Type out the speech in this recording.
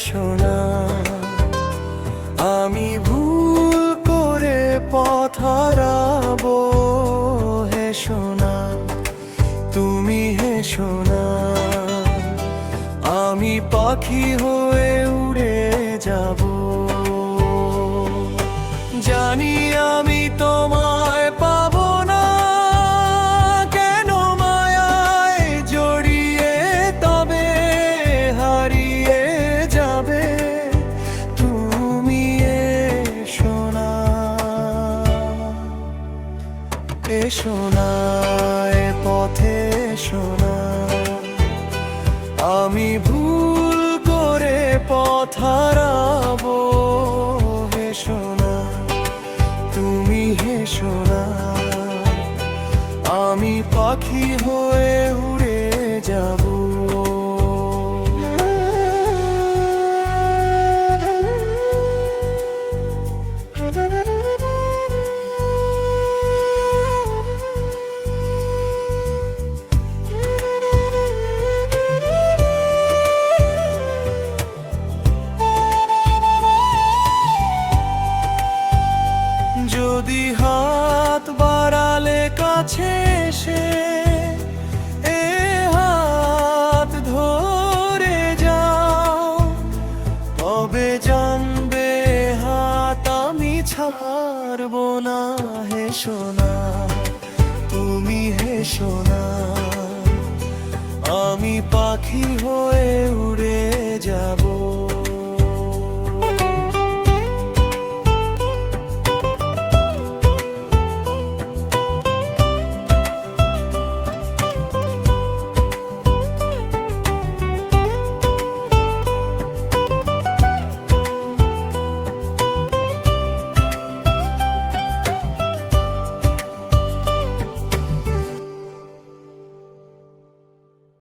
সোনা, আমি ভুল করে পথ হারাবো। হে সোনা, তুমি হে সোনা, আমি পাখি হয়ে উড়ে যাব। জানি আমি তোমায় পাবো না, কেন মায়ায় জড়িয়ে তবে হারিয়ে যাবে তুমি। এসো না, এসো না, এ পথে এসো না, আমি ভুল করে পথ হারাবো। হে সোনা, তুমি হে সোনা, আমি পাখি হয়ে উড়ে যাব। যদি হাত বাড়ালে কাছে এসে এ হাত ধরে যাও, তবে জানবে হাত আমি ছাড়বো না। হে সোনা, তুমি হে সোনা, আমি পাখি হয়ে উড়ে যাব।